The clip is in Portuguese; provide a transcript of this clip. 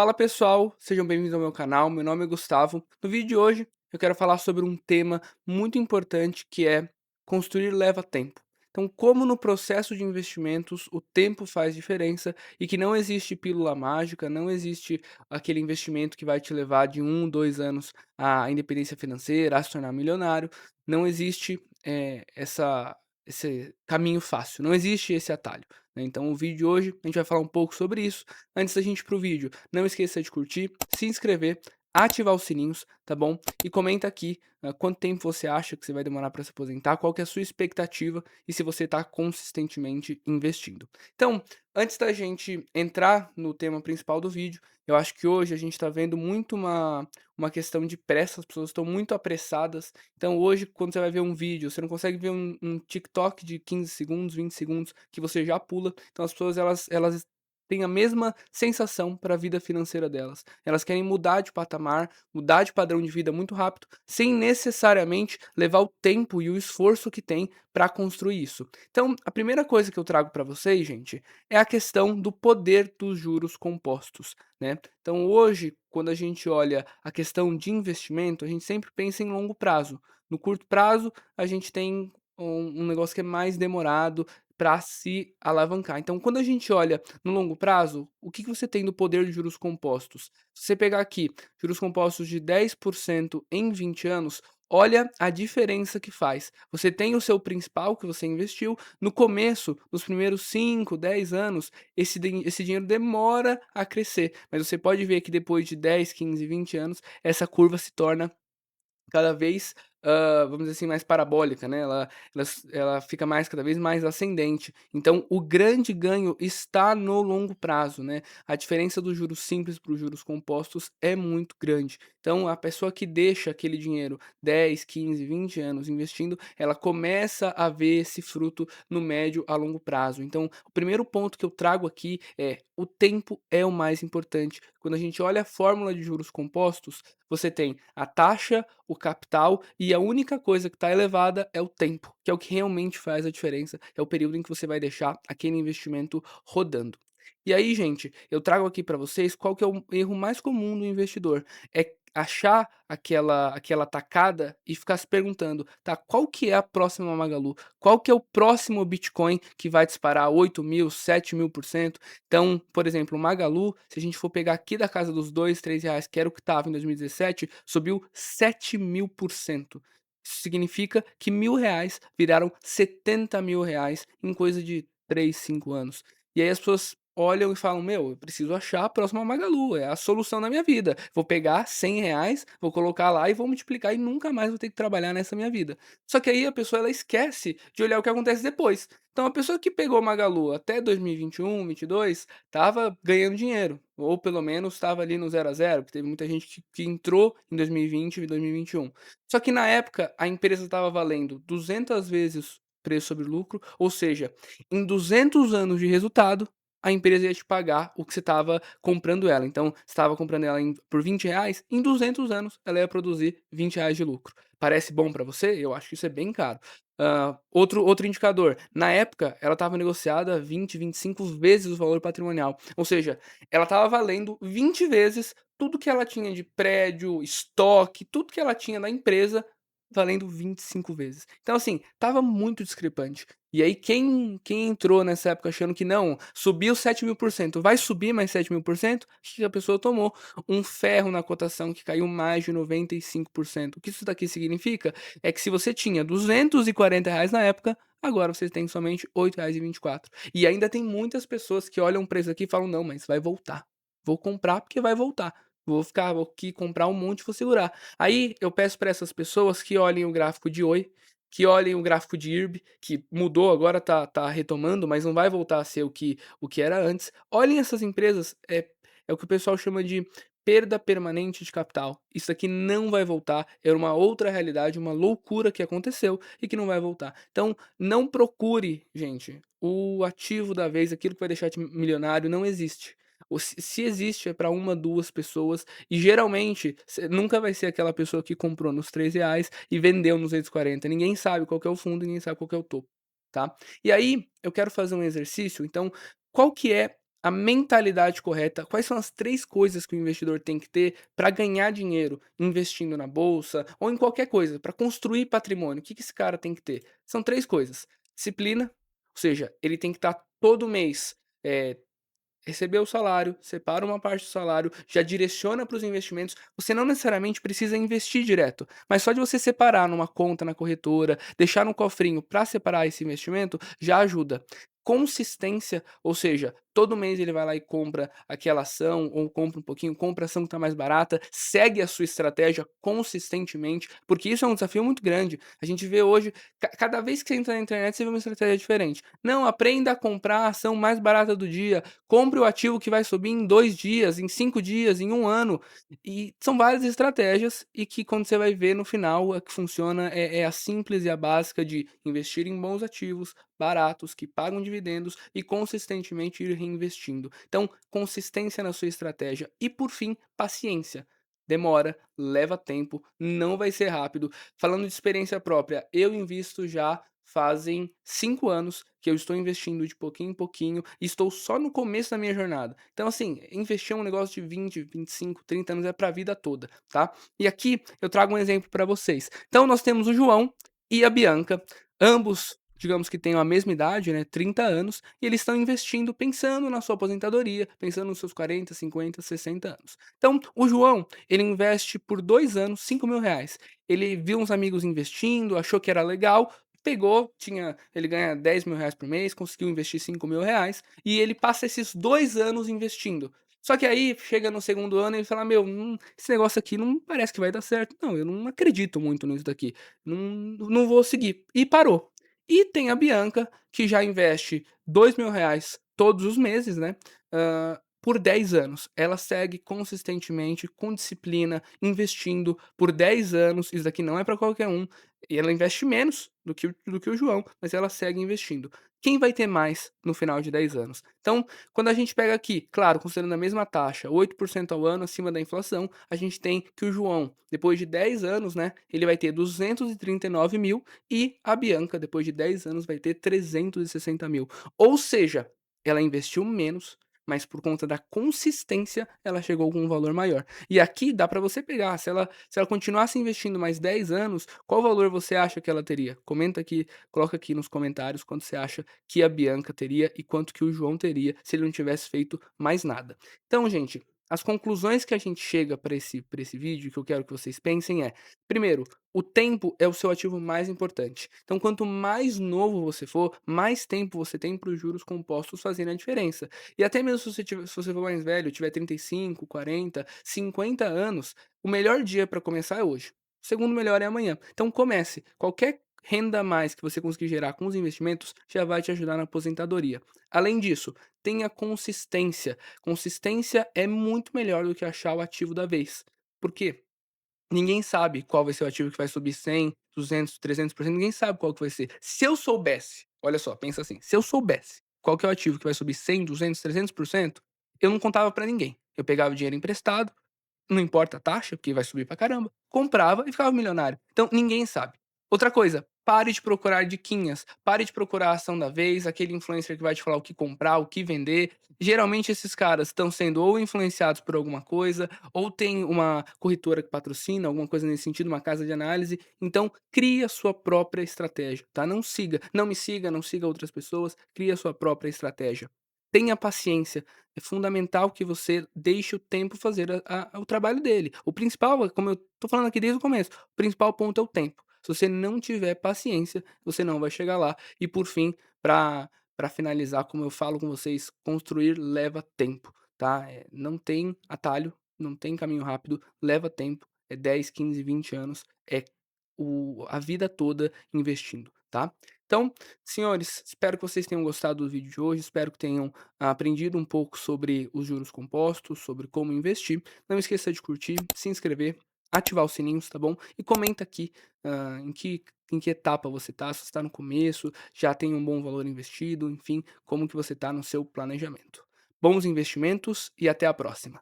Fala pessoal, sejam bem-vindos ao meu canal. Meu nome é Gustavo. No vídeo de hoje eu quero falar sobre um tema muito importante que é construir leva tempo. Então, como no processo de investimentos o tempo faz diferença e que não existe pílula mágica, não existe aquele investimento que vai te levar de 2 anos à independência financeira, a se tornar milionário. Não existe esse caminho fácil, não existe esse atalho, né? Então, o vídeo de hoje a gente vai falar um pouco sobre isso. Antes da gente ir pro vídeo, não esqueça de curtir, se inscrever, ativar os sininhos, tá bom? E comenta aqui, quanto tempo você acha que você vai demorar para se aposentar, qual que é a sua expectativa e se você está consistentemente investindo. Então, antes da gente entrar no tema principal do vídeo, eu acho que hoje a gente está vendo muito uma questão de pressa, as pessoas estão muito apressadas. Então hoje, quando você vai ver um vídeo, você não consegue ver um TikTok de 15 segundos, 20 segundos, que você já pula. Então as pessoas elas têm a mesma sensação para a vida financeira delas. Elas querem mudar de patamar, mudar de padrão de vida muito rápido, sem necessariamente levar o tempo e o esforço que tem para construir isso. Então, a primeira coisa que eu trago para vocês, gente, é a questão do poder dos juros compostos, né? Então, hoje, quando a gente olha a questão de investimento, a gente sempre pensa em longo prazo. No curto prazo, a gente tem um negócio que é mais demorado para se alavancar. Então, quando a gente olha no longo prazo, o que você tem do poder de juros compostos? Se você pegar aqui juros compostos de 10% em 20 anos, olha a diferença que faz. Você tem o seu principal que você investiu, no começo, nos primeiros 5, 10 anos, esse dinheiro demora a crescer, mas você pode ver que depois de 10, 15, 20 anos, essa curva se torna cada vez, vamos dizer assim, mais parabólica, né, ela fica mais cada vez mais ascendente. Então o grande ganho está no longo prazo, né. A diferença dos juros simples para os juros compostos é muito grande. Então a pessoa que deixa aquele dinheiro 10, 15, 20 anos investindo, ela começa a ver esse fruto no médio a longo prazo. Então o primeiro ponto que eu trago aqui é: o tempo é o mais importante. Quando a gente olha a fórmula de juros compostos, você tem a taxa, o capital e a única coisa que está elevada é o tempo, que é o que realmente faz a diferença, é o período em que você vai deixar aquele investimento rodando. E aí, gente, eu trago aqui para vocês qual que é o erro mais comum do investidor, é achar aquela tacada e ficar se perguntando: "Tá, qual que é a próxima Magalu? Qual que é o próximo Bitcoin que vai disparar 8.000, 7.000%?" Então, por exemplo, o Magalu, se a gente for pegar aqui da casa dos 2, R$ 3, que era o que estava em 2017, subiu 7.000%. Isso significa que R$ 1.000 viraram R$ 70.000 em coisa de 3, 5 anos. E aí as pessoas olham e falam: "Meu, eu preciso achar a próxima Magalu, é a solução na minha vida. Vou pegar R$ 100, vou colocar lá e vou multiplicar e nunca mais vou ter que trabalhar nessa minha vida". Só que aí a pessoa ela esquece de olhar o que acontece depois. Então a pessoa que pegou Magalu até 2021, 22, estava ganhando dinheiro, ou pelo menos estava ali no zero a zero, porque teve muita gente que entrou em 2020 e 2021. Só que na época a empresa estava valendo 200 vezes preço sobre lucro, ou seja, em 200 anos de resultado, a empresa ia te pagar o que você estava comprando ela. Então, você estava comprando ela por R$ 20, em 200 anos ela ia produzir R$ 20 de lucro. Parece bom para você? Eu acho que isso é bem caro. Outro indicador, na época ela estava negociada 20, 25 vezes o valor patrimonial, ou seja, ela estava valendo 20 vezes tudo que ela tinha de prédio, estoque, tudo que ela tinha da empresa, valendo 25 vezes. Então assim, estava muito discrepante. E aí quem entrou nessa época achando que não, subiu 7.000%, vai subir mais 7.000%, acho que a pessoa tomou um ferro na cotação que caiu mais de 95%. O que isso daqui significa é que se você tinha R$ 240 na época, agora você tem somente R$ 8,24. E ainda tem muitas pessoas que olham para isso aqui e falam: "Não, mas vai voltar. Vou comprar porque vai voltar. Vou aqui comprar um monte e vou segurar". Aí eu peço para essas pessoas que olhem o gráfico de Oi, que olhem o gráfico de IRB, que mudou, agora tá retomando, mas não vai voltar a ser o que era antes. Olhem essas empresas, é o que o pessoal chama de perda permanente de capital. Isso aqui não vai voltar, era uma outra realidade, uma loucura que aconteceu e que não vai voltar. Então, não procure, gente, o ativo da vez, aquilo que vai deixar te milionário, não existe. Ou se existe é para uma, 2 pessoas e geralmente nunca vai ser aquela pessoa que comprou nos R$ 3 e vendeu nos 240. Ninguém sabe qual que é o fundo, ninguém sabe qual que é o topo, tá? E aí eu quero fazer um exercício, então qual que é a mentalidade correta. Quais são as 3 coisas que o investidor tem que ter para ganhar dinheiro investindo na bolsa ou em qualquer coisa, para construir patrimônio? O que que esse cara tem que ter? São 3 coisas: disciplina, ou seja, ele tem que estar todo mês, eh, recebeu o salário, separa uma parte do salário, já direciona para os investimentos. Você não necessariamente precisa investir direto, mas só de você separar numa conta na corretora, deixar no cofrinho para separar esse investimento, já ajuda. Consistência, ou seja, todo mês ele vai lá e compra aquela ação, ou compra um pouquinho, compra a ação que está mais barata, segue a sua estratégia consistentemente, porque isso é um desafio muito grande. A gente vê hoje, cada vez que você entra na internet, você vê uma estratégia diferente. Não, aprenda a comprar a ação mais barata do dia, compre o ativo que vai subir em 2 dias, em 5 dias, em 1 ano. E são várias estratégias e que quando você vai ver no final, a que funciona é a simples e a básica de investir em bons ativos, baratos, que pagam dividendos e consistentemente ir reinvestindo. Então, consistência na sua estratégia e, por fim, paciência. Demora, leva tempo, não vai ser rápido. Falando de experiência própria, eu invisto já fazem 5 anos que eu estou investindo de pouquinho em pouquinho e estou só no começo da minha jornada. Então, assim, investir é um negócio de 20, 25, 30 anos, é para a vida toda, tá? E aqui eu trago um exemplo para vocês. Então, nós temos o João e a Bianca, ambos, digamos que tenham a mesma idade, né, 30 anos, e eles estão investindo pensando na sua aposentadoria, pensando nos seus 40, 50, 60 anos. Então, o João, ele investe por 2 anos R$ 5.000. Ele viu uns amigos investindo, achou que era legal, pegou, ele ganha R$ 10.000 por mês, conseguiu investir R$ 5.000 e ele passa esses 2 anos investindo. Só que aí chega no segundo ano e ele fala: "Meu, esse negócio aqui não parece que vai dar certo não, eu não acredito muito nisso daqui, não vou seguir", e parou. E tem a Bianca, que já investe R$ 2.000 todos os meses, né, por 10 anos. Ela segue consistentemente, com disciplina, investindo por 10 anos, isso daqui não é para qualquer um, e ela investe menos do que o João, mas ela segue investindo. Quem vai ter mais no final de 10 anos? Então, quando a gente pega aqui, claro, considerando a mesma taxa, 8% ao ano acima da inflação, a gente tem que o João, depois de 10 anos, né, ele vai ter 239.000 e a Bianca, depois de 10 anos, vai ter 360.000. Ou seja, ela investiu menos, mas por conta da consistência, ela chegou com um valor maior. E aqui dá para você pegar, se ela continuasse investindo mais 10 anos, qual valor você acha que ela teria? Comenta aqui, coloca aqui nos comentários quanto você acha que a Bianca teria e quanto que o João teria se ele não tivesse feito mais nada. Então, gente, as conclusões que a gente chega para esse vídeo, que eu quero que vocês pensem é: primeiro, o tempo é o seu ativo mais importante. Então, quanto mais novo você for, mais tempo você tem para os juros compostos fazerem a diferença. E até mesmo se você for mais velho, tiver 35, 40, 50 anos, o melhor dia para começar é hoje. O segundo melhor é amanhã. Então comece. Qualquer renda a mais que você conseguir gerar com os investimentos já vai te ajudar na aposentadoria. Além disso, tenha consistência. Consistência é muito melhor do que achar o ativo da vez. Por quê? Ninguém sabe qual vai ser o ativo que vai subir 100, 200, 300%, ninguém sabe qual que vai ser. Se eu soubesse, olha só, pensa assim, se eu soubesse qual que é o ativo que vai subir 100, 200, 300%, eu não contava pra ninguém. Eu pegava o dinheiro emprestado, não importa a taxa, porque vai subir pra caramba, comprava e ficava milionário. Então ninguém sabe. Outra coisa, pare de procurar diquinhas, pare de procurar a ação da vez, aquele influencer que vai te falar o que comprar, o que vender. Geralmente esses caras estão sendo ou influenciados por alguma coisa, ou tem uma corretora que patrocina, alguma coisa nesse sentido, uma casa de análise. Então, crie a sua própria estratégia, tá? Não siga outras pessoas, crie a sua própria estratégia. Tenha paciência, é fundamental que você deixe o tempo fazer o trabalho dele. O principal, como eu tô falando aqui desde o começo, o principal ponto é o tempo. Se você não tiver paciência, você não vai chegar lá. E por fim, para finalizar, como eu falo com vocês, construir leva tempo, tá? Não tem atalho, não tem caminho rápido, leva tempo, é 10, 15, 20 anos, é a vida toda investindo, tá? Então, senhores, espero que vocês tenham gostado do vídeo de hoje, espero que tenham aprendido um pouco sobre os juros compostos, sobre como investir. Não esqueça de curtir, se inscrever, ativar os sininhos, tá bom? E comenta aqui em que etapa você tá, se você está no começo, já tem um bom valor investido, enfim, como que você está no seu planejamento. Bons investimentos e até a próxima.